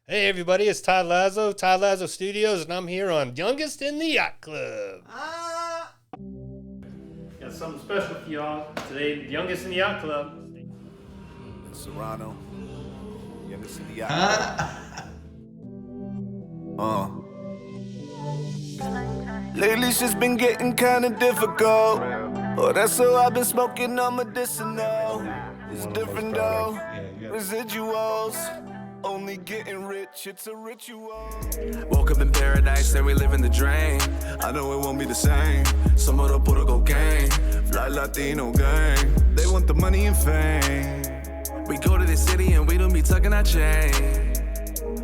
Hey everybody, it's Todd Laslo, Todd Laslo Studios, and I'm here on Youngest in the Yacht Club. Got something special for y'all today, Youngest in the Yacht Club. Serrano, Youngest in the Yacht Club. Lately it's just been getting kinda difficult. Oh, that's so I've been smoking on medicinal. It's different though, residuals. Only getting rich, it's a ritual. Woke up in paradise, then we live in the drain. I know it won't be the same. Some of the Puerto gang, fly Latino gang. They want the money and fame. We go to the city and we don't be tucking our chain.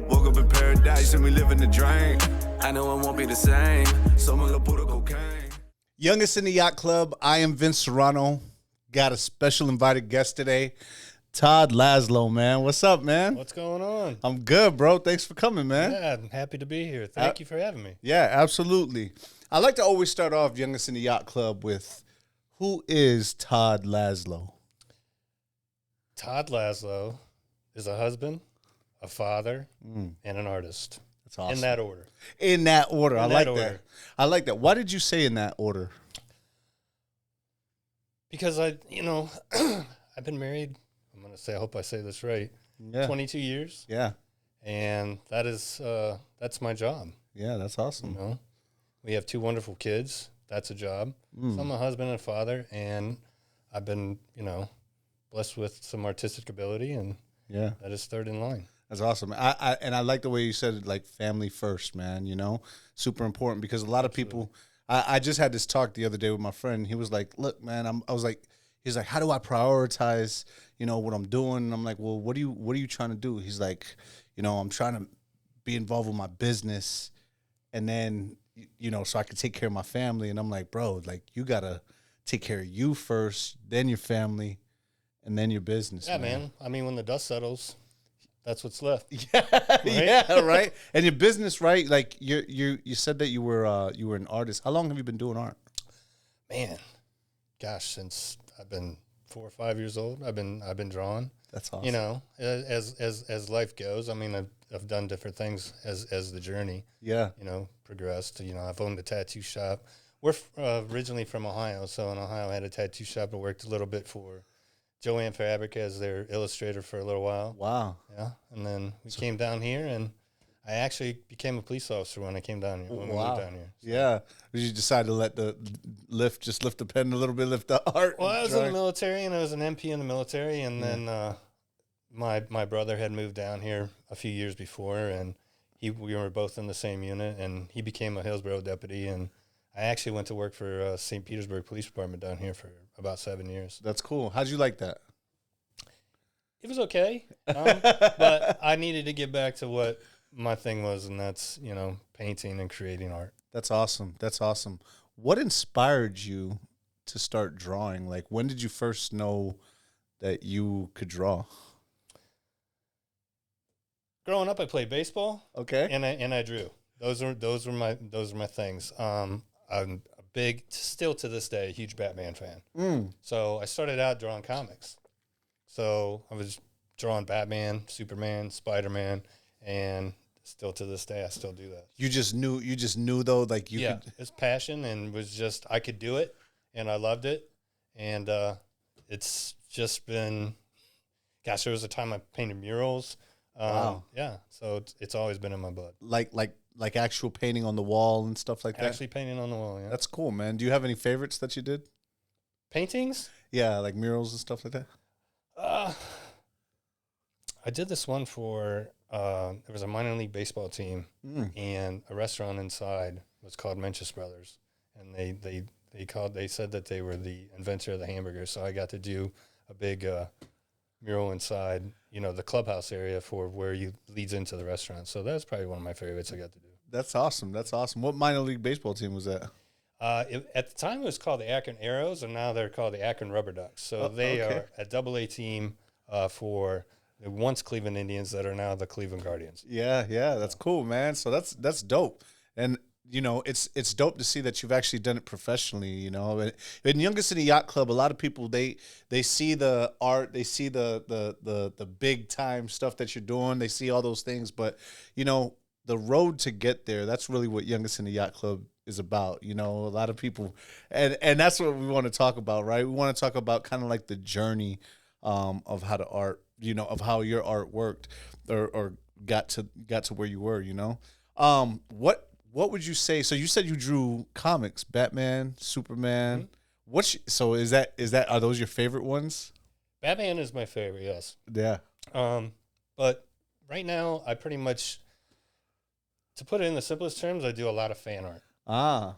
Woke up in paradise and we live in the drain. I know it won't be the same. Some of the Puerto gang. Youngest in the Yacht Club. I am Vince Serrano. Got a special invited guest today, Todd Laslo, man. What's up, man? What's going on? I'm good, bro. Thanks for coming, man. Yeah, I'm happy to be here. Thank you for having me. Yeah, absolutely. I like to always start off Youngest in the Yacht Club with, who is Todd Laslo? Todd Laslo is a husband, a father, and an artist. That's awesome. In that order. In that order. I In like that that. order. I like that. Why did you say in that order? Because I've been married, I'm going to say, I hope I say this right, Yeah. 22 years. Yeah. And that's my job. Yeah, that's awesome. You know, we have two wonderful kids. That's a job. So I'm a husband and a father, and I've been, blessed with some artistic ability, and Yeah. that is third in line. That's awesome. I like the way you said it, like family first, man, super important because a lot of people, I just had this talk the other day with my friend. He was like, look, man, he's like, how do I prioritize, what I'm doing? And I'm like, well, what are you trying to do? He's like, I'm trying to be involved with my business and then, so I can take care of my family. And I'm like, bro, like you got to take care of you first, then your family, and then your business. Yeah, man. I mean, when the dust settles, that's what's left. Yeah, yeah, right. And your business, right? Like you said that you were an artist. How long have you been doing art? Man, gosh, since I've been 4 or 5 years old, I've been drawing. That's awesome. As life goes. I mean, I've done different things as the journey, Yeah. progressed. I've owned a tattoo shop. We're originally from Ohio, so in Ohio I had a tattoo shop. I worked a little bit for Joanne Fabric as their illustrator for a little while. Wow. Yeah, and then we came down here, and I actually became a police officer when I came down here. When we moved down here. So. Yeah. Did you decide to let the lift the pen a little bit, lift the art? Well, I was in the military, and I was an MP in the military, and then my brother had moved down here a few years before, and we were both in the same unit, and he became a Hillsborough deputy, and I actually went to work for St. Petersburg Police Department down here for about 7 years. That's cool. How'd you like that? It was okay, but I needed to get back to what my thing was, and that's, painting and creating art. That's awesome. That's awesome. What inspired you to start drawing? Like, when did you first know that you could draw? Growing up, I played baseball. Okay. And I drew. Those were my things. I'm a big, still to this day, huge Batman fan. So I started out drawing comics. So I was drawing Batman, Superman, Spider-Man, and still to this day, I still do that. You just knew though, like you could. It's passion, and was just, I could do it, and I loved it. And it's just been, gosh, there was a time I painted murals. Wow. Yeah, so it's always been in my blood. Like actual painting on the wall and stuff like that. Actually painting on the wall, yeah. That's cool, man. Do you have any favorites that you did? Paintings? Yeah, like murals and stuff like that. I did this one for there was a minor league baseball team, and a restaurant inside was called Menchus Brothers, and they said that they were the inventor of the hamburger. So I got to do a big mural inside, the clubhouse area for where you leads into the restaurant. So that's probably one of my favorites I got to do. That's awesome. That's awesome. What minor league baseball team was that? At the time, it was called the Akron Arrows, and now they're called the Akron Rubber Ducks. So they are a Double-A team for the once Cleveland Indians that are now the Cleveland Guardians. Yeah, that's cool, man. So that's dope. And you know, it's dope to see that you've actually done it professionally. You know, in Youngest in the Yacht Club, a lot of people they see the art, they see the big time stuff that you're doing, they see all those things, but you know, the road to get there, that's really what Youngest in the Yacht Club is about. You know, a lot of people, and that's what we want to talk about, right? We want to talk about kind of like the journey of how the art, you know, of how your art worked or got to where you were, you know. What would you say? So you said you drew comics, Batman, Superman. So is that are those your favorite ones? Batman is my favorite, yes. Yeah. But right now, I pretty much, to put it in the simplest terms, I do a lot of fan art.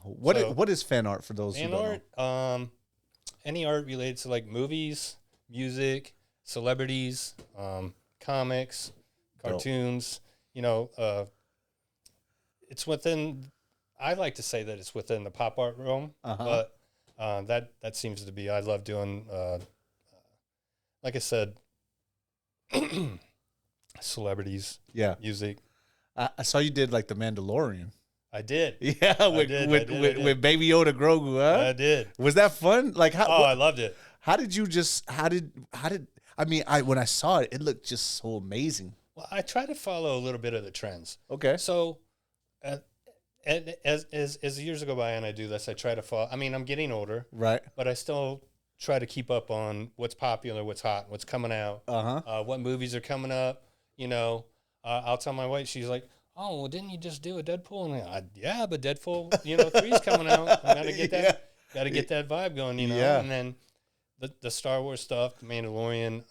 What is fan art for those who don't know? Fan art, any art related to like movies, music, celebrities, comics, cartoons. You know, it's within. I like to say that it's within the pop art realm, but that seems to be. I love doing, like I said, celebrities, music. I saw you did like the Mandalorian. I did. Yeah, with Baby Yoda Grogu, huh? I did. Was that fun? Like how? Oh, I loved it. How did you just? How did? I mean, when I saw it, it looked just so amazing. Well, I try to follow a little bit of the trends. Okay. So, as the years go by and I do this, I try to follow. I mean, I'm getting older, right? But I still try to keep up on what's popular, what's hot, what's coming out, what movies are coming up. You know, I'll tell my wife, she's like, "Oh, well, didn't you just do a Deadpool?" And yeah, but Deadpool, 3's coming out. I gotta get that, gotta get that vibe going, you know. Yeah. And then the Star Wars stuff, the Mandalorian,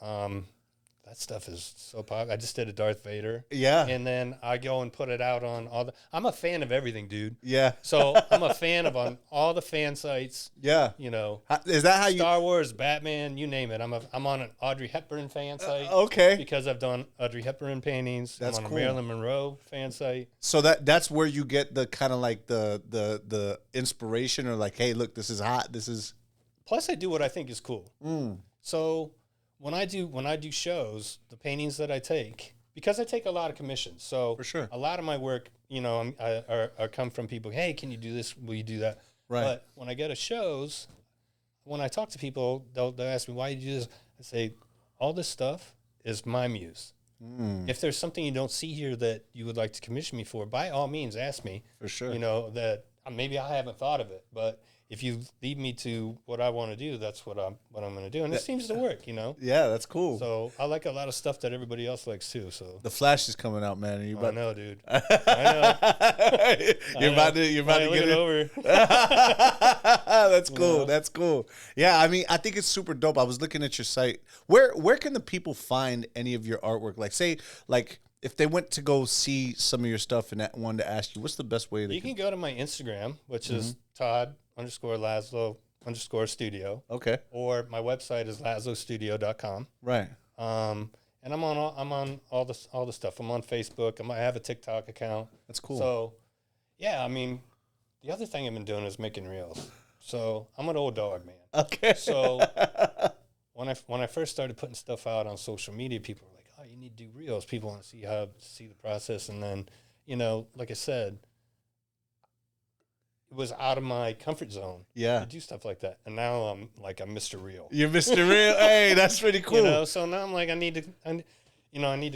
that stuff is so popular. I just did a Darth Vader. Yeah. And then I go and put it out on I'm a fan of everything, dude. Yeah. So I'm a fan of on all the fan sites. Yeah. You know. Is that how Star Wars, Batman, you name it. I'm on an Audrey Hepburn fan site. Okay. Because I've done Audrey Hepburn paintings. That's I'm on cool. a Marilyn Monroe fan site. So that's where you get the kind of like the inspiration, or like, hey, look, this is hot. This is. Plus, I do what I think is cool. So when I do shows, the paintings that I take, because I take a lot of commissions, so for sure, a lot of my work, are come from people. Hey, can you do this? Will you do that? Right. But when I go to shows, when I talk to people, they'll ask me, why do you do this? I say, all this stuff is my muse. If there's something you don't see here that you would like to commission me for, by all means, ask me. For sure. You know, that maybe I haven't thought of it, but if you lead me to what I want to do, that's what I'm going to do, and it seems to work, you know. Yeah, that's cool. So I like a lot of stuff that everybody else likes too. So the Flash is coming out, man. I know, dude. I know. You're about to get it over. That's cool. That's cool. Yeah, I mean, I think it's super dope. I was looking at your site. Where can the people find any of your artwork? Like, say, like, if they went to go see some of your stuff and wanted to ask you, what's the best way? You can go to my Instagram, which is Todd_Laslo_studio. Okay. Or my website is laslostudio.com. Right. And I'm on all the stuff. I'm on Facebook. I have a TikTok account. That's cool. So, yeah, I mean, the other thing I've been doing is making reels. So I'm an old dog, man. Okay. So when I first started putting stuff out on social media, people were like, "Oh, you need to do reels." People want to see the process, and then, like I said, it was out of my comfort zone to do stuff like that. And now I'm Mr. Real. You're Mr. Real. Hey, that's pretty cool. So now I'm like, I need to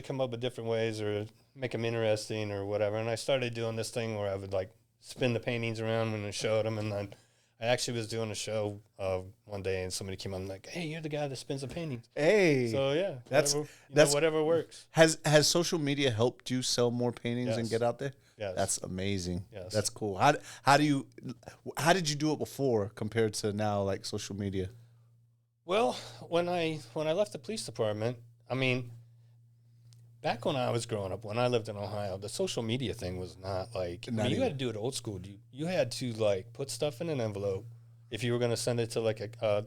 come up with different ways or make them interesting or whatever. And I started doing this thing where I would like spin the paintings around when I showed them. And then I actually was doing a show one day and somebody came on like, "Hey, you're the guy that spins the paintings." Hey. So yeah, that's whatever works. Has social media helped you sell more paintings and get out there? Yes. That's amazing. Yes. That's cool. How did you do it before compared to now, like social media? Well, when I left the police department, I mean, back when I was growing up, when I lived in Ohio, the social media thing was not like, you had to do it old school. You had to like put stuff in an envelope if you were going to send it to like a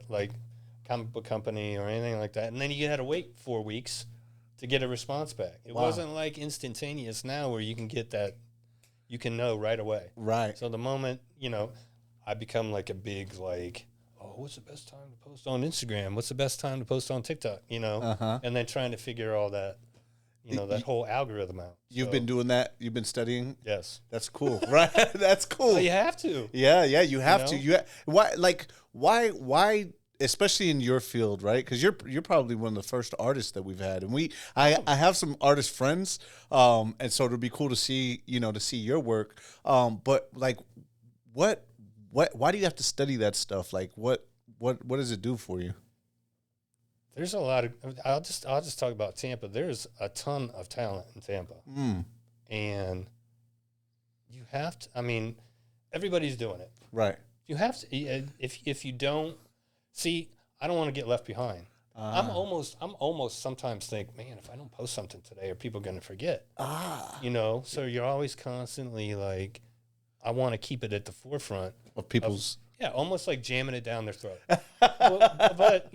comic book company or anything like that, and then you had to wait 4 weeks to get a response back. It wasn't like instantaneous now where you can get that. You can know right away. Right. So the moment, I become like a big like, oh, what's the best time to post on Instagram? What's the best time to post on TikTok? And then trying to figure all that, that whole algorithm out. You've been doing that. You've been studying. Yes, that's cool, right? That's cool. well, you have to. Yeah, you have to. Why? Especially in your field, right? Because you're probably one of the first artists that we've had, and I have some artist friends, and so it'll be cool to see your work. But like, why do you have to study that stuff? Like, what does it do for you? There's a lot of. I'll just talk about Tampa. There's a ton of talent in Tampa, and you have to. I mean, everybody's doing it, right? You have to. If you don't. See, I don't want to get left behind. I'm almost sometimes think, man, if I don't post something today, are people going to forget? So you're always constantly like, I want to keep it at the forefront of people's. Almost like jamming it down their throat. but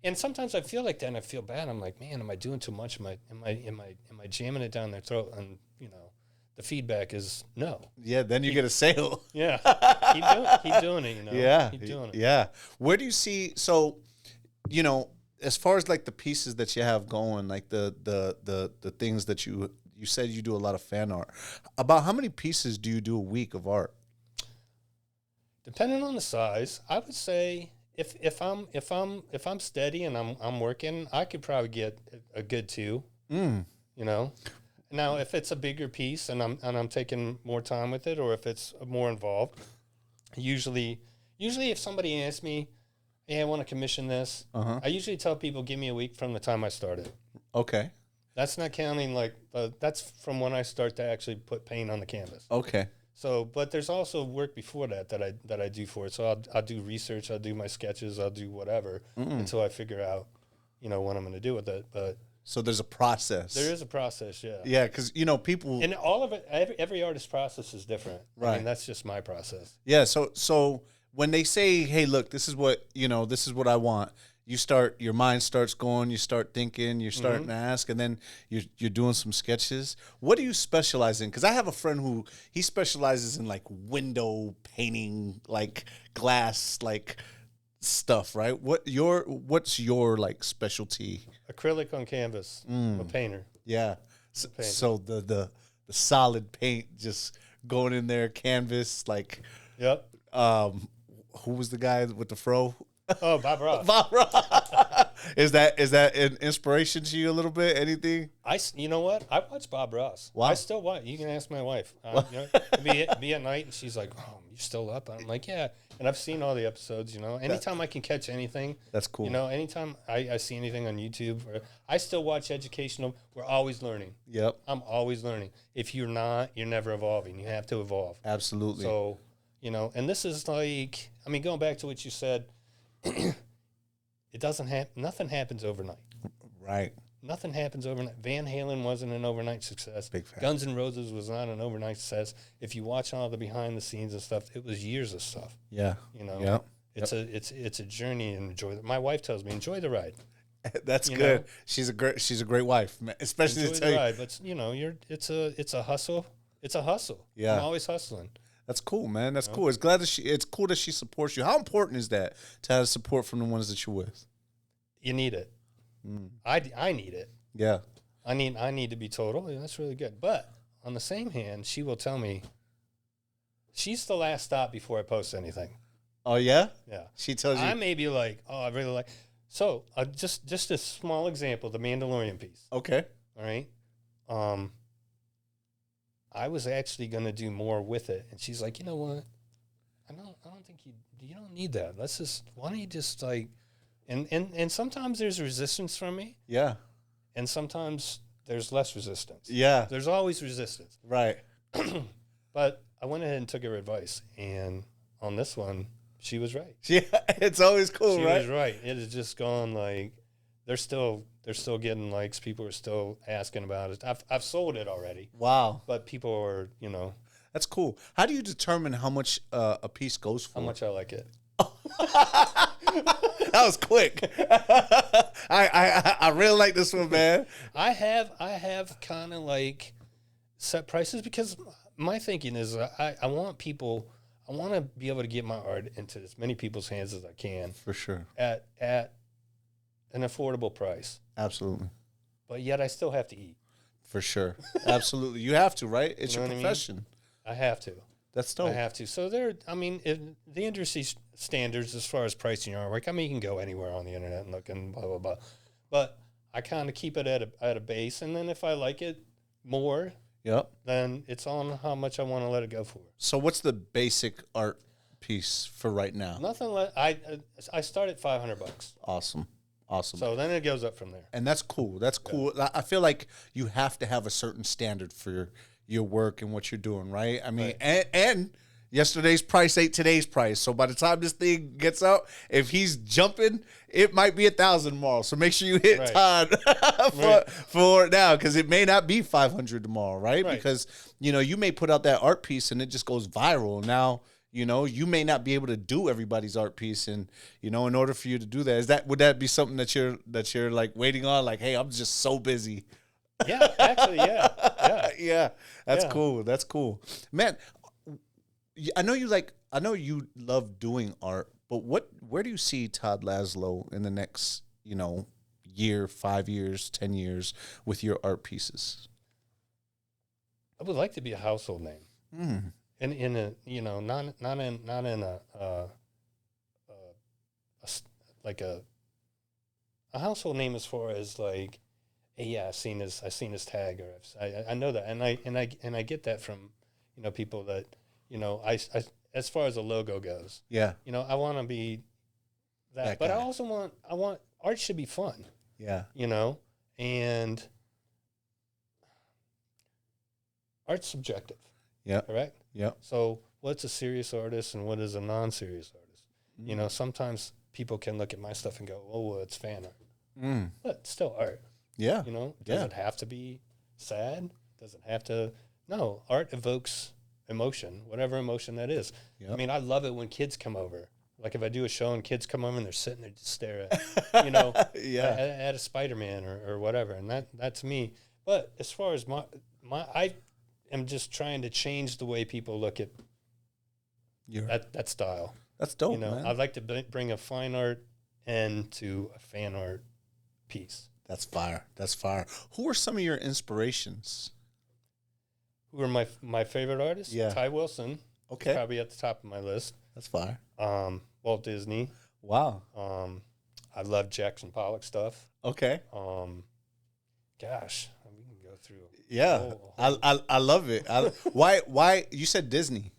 and sometimes I feel like that, and I feel bad. I'm like, man, am I doing too much? Am I jamming it down their throat? And the feedback is no. Yeah, then you get a sale. Yeah, keep doing it. Yeah, keep doing it. Yeah. Where do you see? So, as far as like the pieces that you have going, like the things that you said you do a lot of fan art. About how many pieces do you do a week of art? Depending on the size, I would say if I'm steady and I'm working, I could probably get a good 2. Now, if it's a bigger piece and I'm taking more time with it, or if it's more involved, usually if somebody asks me, "Hey, I want to commission this," I usually tell people, "Give me a week from the time I started." Okay. That's not counting that's from when I start to actually put paint on the canvas. Okay. So, but there's also work before that I do for it. So I'll do research, I'll do my sketches, I'll do whatever until I figure out, what I'm going to do with it. But. So there's a process. There is a process, yeah. Yeah, because people and all of it. Every artist's process is different. Right. I mean, that's just my process. Yeah. So when they say, "Hey, look, this is what I want," your mind starts going. You start thinking. You're starting to ask, and then you're doing some sketches. What do you specialize in? Because I have a friend who he specializes in like window painting, like glass, like stuff. Right. What's your like specialty? Acrylic on canvas. I'm a painter. Yeah. So the solid paint just going in there, canvas, like. Yep. Who was the guy with the fro? Oh, Bob Ross. Bob Ross. Is that an inspiration to you a little bit? Anything? You know what? I watch Bob Ross. Wow. I still watch. You can ask my wife. Be at night, and she's like, "Oh, you still up?" I'm like, "Yeah." And I've seen all the episodes. Anytime I can catch anything, that's cool. Anytime I see anything on YouTube, I still watch educational. We're always learning. Yep. I'm always learning. If you're not, you're never evolving. You have to evolve. Absolutely. So, and this is like, going back to what you said. It doesn't happen. Nothing happens overnight. Right. Nothing happens overnight. Van Halen wasn't an overnight success. Big fan. Guns N' Roses was not an overnight success. If you watch all the behind the scenes and stuff, it was years of stuff. Yeah. Yeah. It's a journey, and enjoy. My wife tells me, enjoy the ride. That's good. She's a great wife, man. Especially enjoy to tell the ride, but it's a hustle. It's a hustle. Yeah. I'm always hustling. That's cool, man. That's cool. It's cool that she supports you. How important is that to have support from the ones that you're with? You need it. I need it. Yeah. I need to be told, "Oh, that's really good." But on the same hand, she will tell me she's the last stop before I post anything. Oh yeah? Yeah. She tells you. I may be like, "Oh, I really like." So just a small example, the Mandalorian piece. Okay. All right. I was actually going to do more with it, and she's like, "You know what? I don't think you don't need that. Why don't you just like." And sometimes there's resistance from me. Yeah. And sometimes there's less resistance. Yeah. There's always resistance. Right. But I went ahead and took her advice, and on this one, she was right. Yeah, it's always cool, She right? was right. It has just gone like they're still getting likes. People are still asking about it. I've sold it already. Wow. But people are, That's cool. How do you determine how much a piece goes for? how much I like it. That was quick. I really like this one, man. I have kind of like set prices because my thinking is I want to be able to get my art into as many people's hands as I can For sure. at an affordable price. Absolutely. But yet I still have to eat. For sure. Absolutely. You have to, right? It's You know your what I mean? profession. I have to. That's dope. I have to. So the industry standards as far as pricing your artwork, I mean, you can go anywhere on the internet and look and blah, blah, blah. But I kind of keep it at a base. And then if I like it more, Yep. then it's on how much I want to let it go for. So what's the basic art piece for right now? Nothing. I start at $500. Awesome. So then it goes up from there. And that's cool. That's cool. Yeah. I feel like you have to have a certain standard for your work and what you're doing, right? I mean, right. And yesterday's price ain't today's price. So by the time this thing gets out, if he's jumping, it might be 1,000 tomorrow. So make sure you hit right. Todd for now, because it may not be 500 tomorrow, right? Because you may put out that art piece and it just goes viral. Now, you may not be able to do everybody's art piece, and in order for you to do that, would that be something that you're like waiting on? Like, hey, I'm just so busy. Yeah, actually, yeah. Yeah. That's cool. That's cool, man. I know you love doing art, but where do you see Todd Laslo in the next year, 5 years, 10 years with your art pieces? I would like to be a household name. And in a not in a household name as far as like, hey, yeah, I've seen his tag, or I know that, and I get that from people that I as far as a logo goes. Yeah. I want to be that but guy. I want art should be fun. Yeah. And art's subjective. Yeah. Correct? Yeah. So what's a serious artist and what is a non-serious artist? Sometimes people can look at my stuff and go, oh, well, it's fan art. But it's still art. Yeah. Does it have to be sad? Does it have to? No, art evokes emotion, whatever emotion that is. Yep. I mean, I love it when kids come over. Like if I do a show and kids come over and they're sitting there just stare at, at a Spider-Man or whatever. And that's me. But as far as I am just trying to change the way people look at that style. That's dope, man. I'd like to bring a fine art end to a fan art piece. That's fire. That's fire. Who are some of your inspirations? Who are my favorite artists? Yeah. Ty Wilson. Okay. Probably at the top of my list. That's fire. Walt Disney. Wow. I love Jackson Pollock stuff. Okay. Gosh, we can go through. Yeah. I love it. Why you said Disney?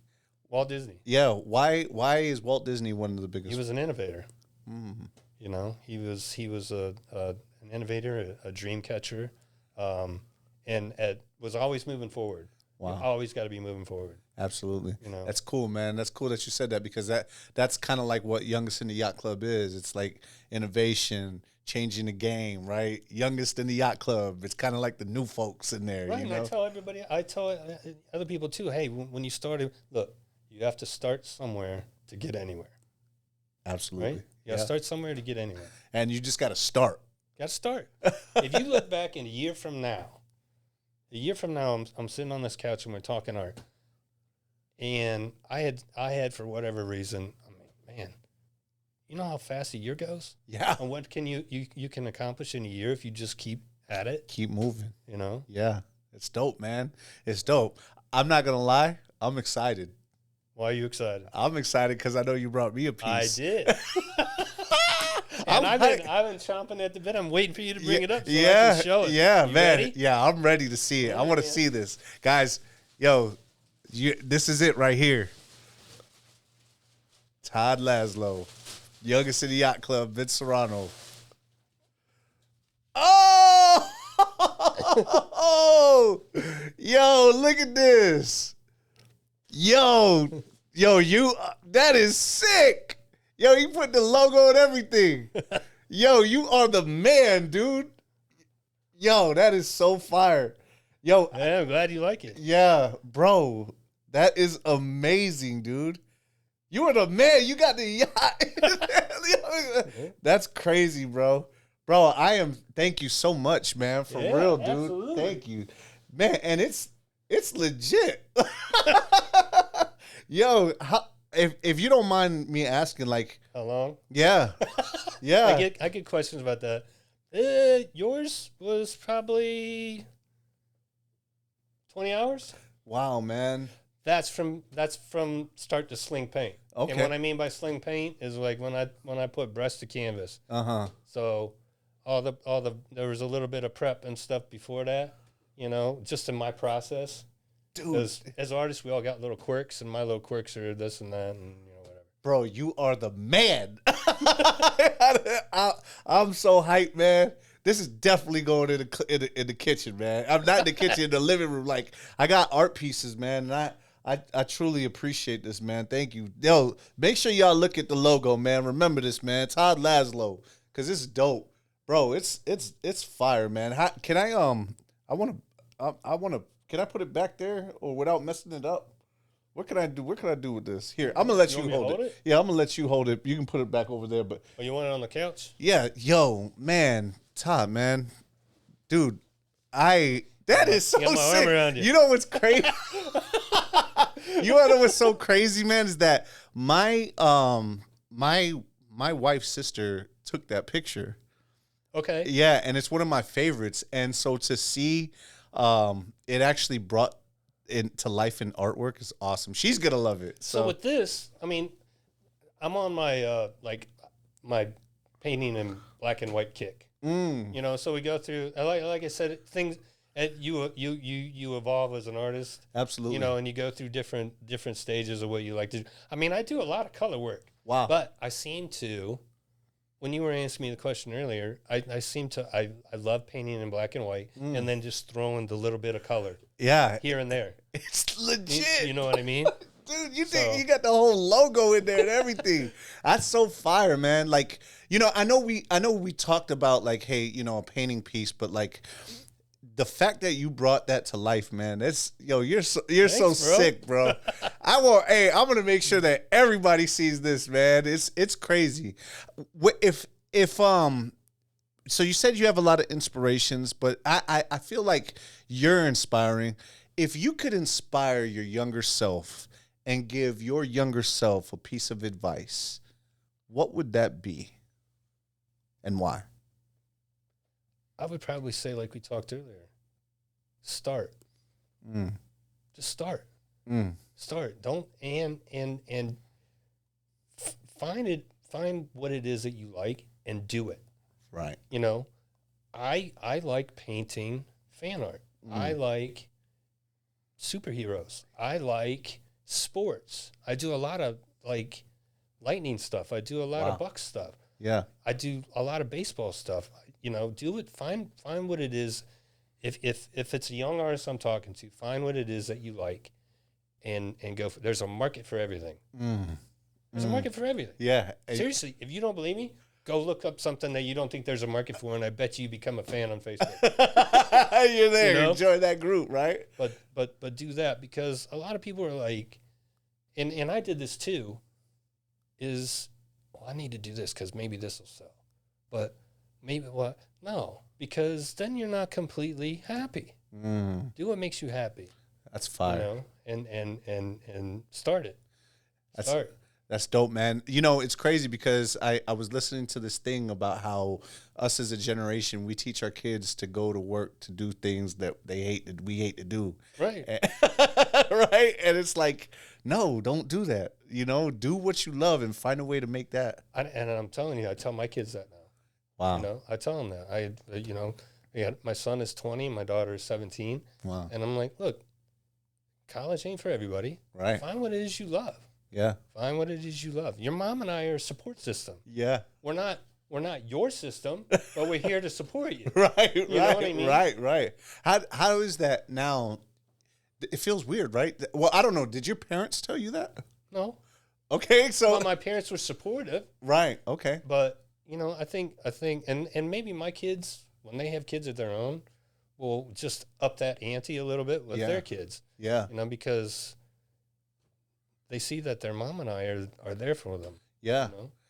Walt Disney. Yeah. Why is Walt Disney one of the biggest? He was an innovator. He was an innovator, a dream catcher, and was always moving forward. Wow. You always got to be moving forward. Absolutely. That's cool, man. That's cool that you said that, because that's kind of like what Youngest in the Yacht Club is. It's like innovation, changing the game, right? Youngest in the Yacht Club. It's kind of like the new folks in there. Right, and I tell other people too, hey, when you started, look, you have to start somewhere to get anywhere. Absolutely. Right? You got to start somewhere to get anywhere. And you just got to start. Got to start. If you look back in a year from now, I'm sitting on this couch and we're talking art. And I had for whatever reason, man, you know how fast a year goes? Yeah. And what can you can accomplish in a year if you just keep at it? Keep moving. Yeah. It's dope, man. It's dope. I'm not going to lie. I'm excited. Why are you excited? I'm excited because I know you brought me a piece. I did. And I've been chomping at the bit. I'm waiting for you to bring it up so I can show it. Yeah, you man. Ready? Yeah, I'm ready to see it. I want to see this. Guys, this is it right here. Todd Laslo, Youngest in the Yacht Club, Vince Serrano. Oh! Yo, look at this. Yo, that is sick. Yo, you put the logo and everything. Yo, you are the man, dude. Yo, that is so fire. Yo, yeah, I'm glad you like it. Yeah, bro. That is amazing, dude. You are the man. You got the yacht. That's crazy, bro. Bro, thank you so much, man. For real, dude. Absolutely. Thank you. Man, and it's legit. Yo, if you don't mind me asking, like, how long? Yeah. I get questions about that. Yours was probably 20 hours. Wow, man. That's from start to sling paint. Okay. And what I mean by sling paint is like when I put brush to canvas. So there was a little bit of prep and stuff before that, just in my process. Dude, because as artists we all got little quirks, and my little quirks are this and that, and whatever. Bro, you are the man. I'm so hyped, man. This is definitely going in the kitchen, man. I'm not in the kitchen, in the living room. Like, I got art pieces, man, and I truly appreciate this, man. Thank you. Yo, make sure y'all look at the logo, man. Remember this, man. Todd Laslo, because it's dope, bro. It's fire, man. Can I put it back there or without messing it up? What can I do? What can I do with this? Here, I'm gonna let you hold it. Yeah, I'm gonna let you hold it. You can put it back over there, but you want it on the couch? Yeah, yo, man, Todd, man, dude, that is so my sick. arm around you. You know what's crazy? You wanna know what's so crazy, man? Is that my wife's sister took that picture. Okay. Yeah, and it's one of my favorites, and so to see, it actually brought into life in artwork is awesome. She's gonna love it. So with this, I mean, I'm on my my painting in black and white kick. So we go through, like I said, things. You evolve as an artist. Absolutely. And you go through different stages of what you like to do. I mean, I do a lot of color work. Wow. But I seem to, when you were asking me the question earlier, I love painting in black and white, and then just throwing the little bit of color. Yeah. Here and there. It's legit. You know what I mean? Dude, you think you got the whole logo in there and everything. That's so fire, man. Like, I know we talked about like, hey, a painting piece, but like the fact that you brought that to life, man, you're so bro. sick, bro. I'm gonna make sure that everybody sees this, man. It's crazy. So you said you have a lot of inspirations, but I feel like you're inspiring. If you could inspire your younger self and give your younger self a piece of advice, what would that be and why? I would probably say, like we talked earlier, start. Just start. Start. Don't and find what it is that you like and do it. Right. I like painting fan art. I like superheroes. I like sports. I do a lot of like lightning stuff. I do a lot of Bucks stuff. Yeah. I do a lot of baseball stuff. Do it. Find what it is. If it's a young artist I'm talking to, find what it is that you like, and go for. There's a market for everything. There's a market for everything. Yeah. Seriously, if you don't believe me, go look up something that you don't think there's a market for, and I bet you become a fan on Facebook. You're there. Enjoy that group, right? But do that, because a lot of people are like, and I did this too. I need to do this because maybe this will sell, but maybe what? No, because then you're not completely happy. Do what makes you happy. That's fire. And start it. That's dope, man. It's crazy because I was listening to this thing about how us as a generation, we teach our kids to go to work to do things that we hate to do. Right. Right? And it's like, no, don't do that. Do what you love and find a way to make that. And I'm telling you, I tell my kids that now. Wow. I tell them that. My son is 20, my daughter is 17. Wow. And I'm like, look, college ain't for everybody. Right. Find what it is you love. Yeah. Find what it is you love. Your mom and I are a support system. Yeah. We're not your system, but we're here to support you. Right. You know what I mean? Right. How is that now? It feels weird, right? Well, I don't know. Did your parents tell you that? No. Okay, so well, my parents were supportive. Right. Okay. But I think, and maybe my kids, when they have kids of their own, will just up that ante a little bit with their kids. Yeah. Because they see that their mom and I are there for them. Yeah.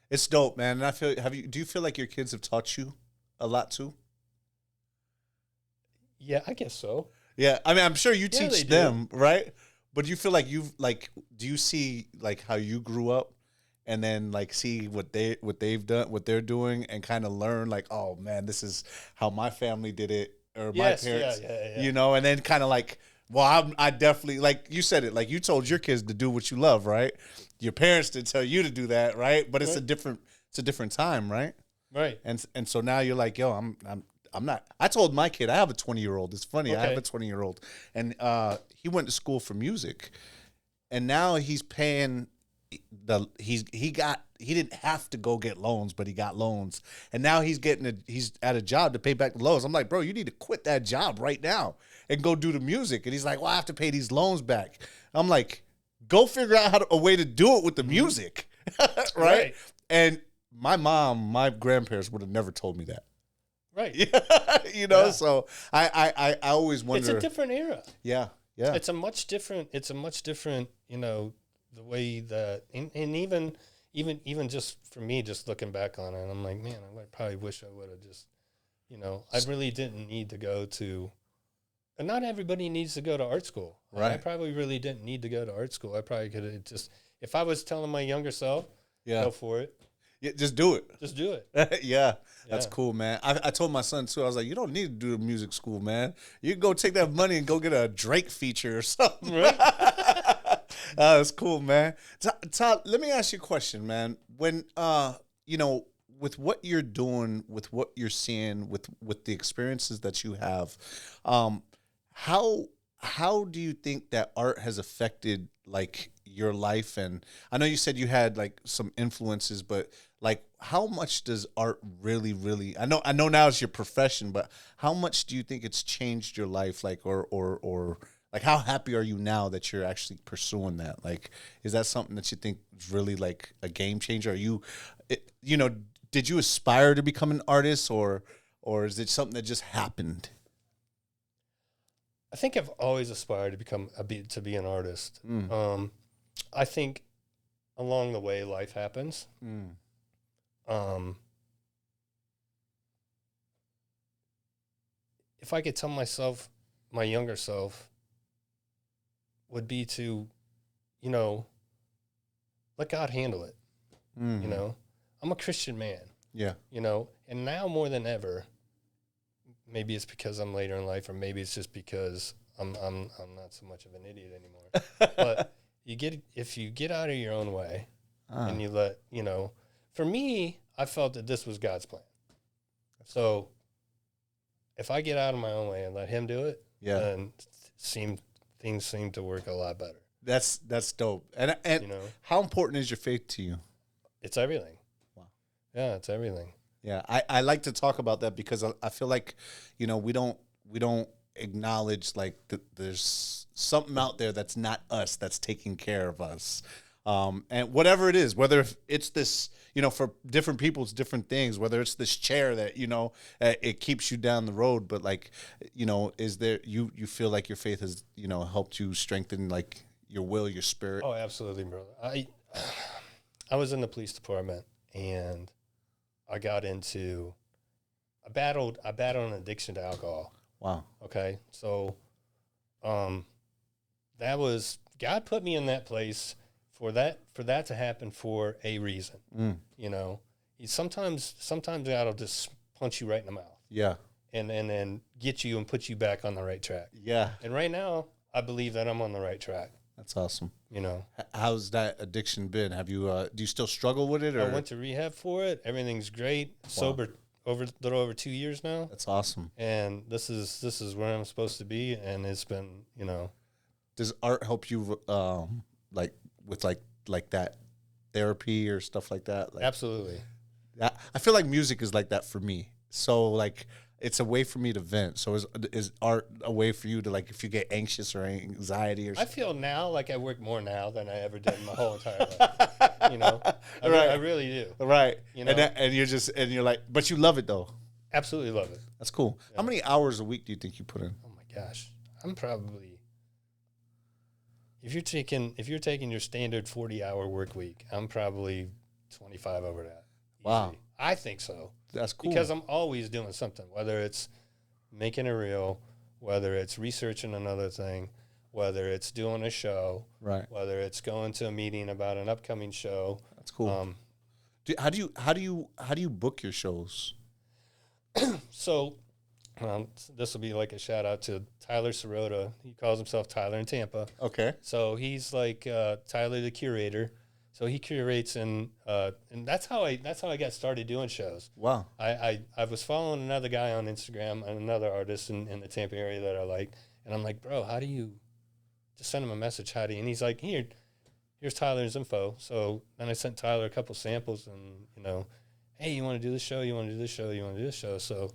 It's dope, man. And do you feel like your kids have taught you a lot too? Yeah, I guess so. Yeah. I mean, I'm sure you teach them, right? But do you feel like do you see like how you grew up and then like see what they've done, what they're doing, and kind of learn like, oh man, this is how my family did it, or my parents, yeah. and then kind of like Well, I definitely, like you said it, like you told your kids to do what you love, right? Your parents didn't tell you to do that, right? But it's a different time, right? Right. And so now you're like, yo, I'm not. I told my kid, I have a 20-year-old. It's funny, I have a 20-year-old, and he went to school for music, and now he's paying he didn't have to go get loans, but he got loans, and now he's at a job to pay back the loans. I'm like, bro, you need to quit that job right now and go do the music. And he's like, well, I have to pay these loans back. I'm like, go figure out a way to do it with the music, right? And my grandparents would have never told me that. Right. So I always wonder. It's a different era. Yeah. It's a much different, the way that, and even just for me, just looking back on it, I'm like, man, I probably wish I would have just, I really didn't need to go to, and not everybody needs to go to art school. Right. I probably really didn't need to go to art school. I probably could have just, if I was telling my younger self, go for it. Yeah, just do it. Just do it. Yeah, that's cool, man. I told my son, too, I was like, you don't need to do the music school, man. You can go take that money and go get a Drake feature or something. Right. That's cool, man. Todd, let me ask you a question, man. When, with what you're doing, with what you're seeing, with the experiences that you have, how do you think that art has affected, like, your life? And I know you said you had, like, some influences, but, like, how much does art really, I know now it's your profession, but how much do you think it's changed your life? Like, or like, how happy are you now that you're actually pursuing that? Like, is that something that you think is really, like, a game changer? Are you, did you aspire to become an artist, or is it something that just happened? I think I've always aspired to be an artist. I think along the way life happens. If I could tell myself, my younger self, would be to, let God handle it. I'm a Christian man. Yeah. And now more than ever, maybe it's because I'm later in life, or maybe it's just because I'm not so much of an idiot anymore. But if you get out of your own way and you let, for me, I felt that this was God's plan. So if I get out of my own way and let him do it, then things seem to work a lot better. That's dope. And how important is your faith to you? It's everything. Wow. Yeah, it's everything. Yeah, I like to talk about that because I feel like, we don't acknowledge, like, there's something out there that's not us, that's taking care of us. And whatever it is, whether it's this, for different people, it's different things, whether it's this chair that, it keeps you down the road, but, like, is there, you feel like your faith has, helped you strengthen, like, your will, your spirit? Oh, absolutely, brother. I was in the police department, and I battled an addiction to alcohol. Wow. Okay. So, that was, God put me in that place for that to happen for a reason. Sometimes God will just punch you right in the mouth. Yeah. And then get you and put you back on the right track. Yeah. And right now, I believe that I'm on the right track. That's awesome. How's that addiction been? Have you, do you still struggle with it? Or? I went to rehab for it. Everything's great. Wow. Sober a little over 2 years now. That's awesome. And this is where I'm supposed to be. And it's been, Does art help you, like, with like that therapy or stuff like that? Like, absolutely. I feel like music is like that for me. So, like, it's a way for me to vent. So is art a way for you to, like, if you get anxious or anxiety or something? I feel now like I work more now than I ever did in my whole entire life. I really do. Right. And you're like, but you love it though. Absolutely love it. That's cool. Yeah. How many hours a week do you think you put in? Oh my gosh. I'm probably, if you're taking your standard 40-hour work week, I'm probably 25 over that. Wow. Easy. I think so. That's cool. Because I'm always doing something, whether it's making a reel, whether it's researching another thing, whether it's doing a show, right? Whether it's going to a meeting about an upcoming show. That's cool. How do you book your shows? So This will be like a shout out to Tyler Sirota. He calls himself Tyler in Tampa. Okay. So he's like Tyler the curator. So he curates and that's how I got started doing shows. Wow. I was following another guy on Instagram, another artist in the Tampa area that I like, and I'm like, bro, how do you just send him a message? How do you? And he's like, here's Tyler's info. So then I sent Tyler a couple samples, and hey, you want to do this show? You want to do this show? You want to do this show? So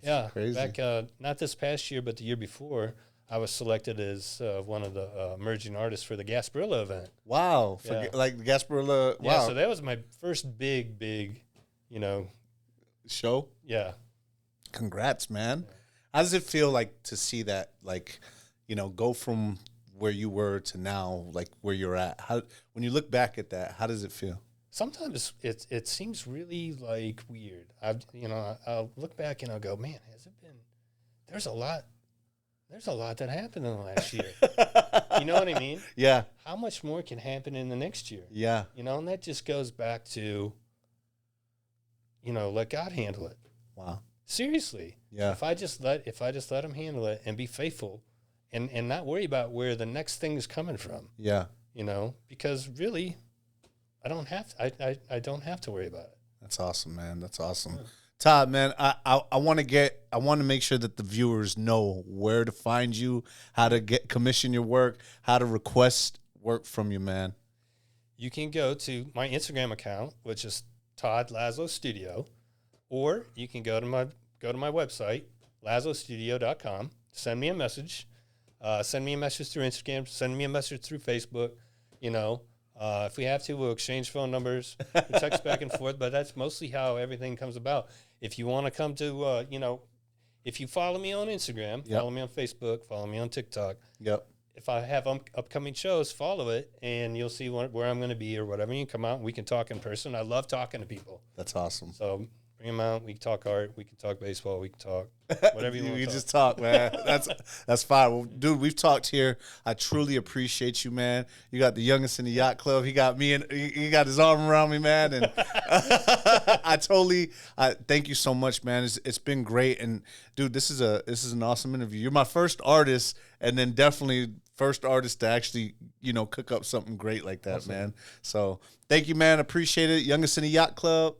yeah, crazy. back not this past year, but the year before, I was selected as one of the emerging artists for the Gasparilla event. Wow. Yeah. Like Gasparilla. Wow. Yeah, so that was my first big, show. yeah. Congrats, man. How does it feel like to see that, like, go from where you were to now, like where you're at? How, when you look back at that, how does it feel? Sometimes it seems really like weird. I'll look back and I'll go, man, has it been? There's a lot that happened in the last year. You know what I mean? Yeah. How much more can happen in the next year? Yeah. And that just goes back to, let God handle it. Wow. Seriously. Yeah. If I just let him handle it and be faithful and not worry about where the next thing is coming from. Yeah. Because really I don't have to worry about it. That's awesome, man. That's awesome. Yeah. Todd, man, I want to make sure that the viewers know where to find you, how to commission your work, how to request work from you, man. You can go to my Instagram account, which is Todd Laslo Studio, or you can go to my website, laslostudio.com. Send me a message. Send me a message through Instagram. Send me a message through Facebook. If we have to, we'll exchange phone numbers, we'll text back and forth, but that's mostly how everything comes about. If you want to come to, if you follow me on Instagram, yep. Follow me on Facebook, follow me on TikTok. Yep. If I have upcoming shows, follow it, and you'll see where I'm going to be or whatever. You can come out and we can talk in person. I love talking to people. That's awesome. So bring them out. We can talk art. We can talk baseball. We can talk whatever you want to talk. Just talk, man. That's fine. Well, dude, we've talked here. I truly appreciate you, man. You got the youngest in the yacht club. He got me, and he got his arm around me, man. And I thank you so much, man. It's been great. And dude, this is an awesome interview. You're my first artist, and then definitely first artist to actually, cook up something great like that, awesome. Man. So thank you, man. Appreciate it. Youngest in the yacht club.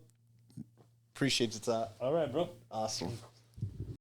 Appreciate your time. All right, bro. Awesome.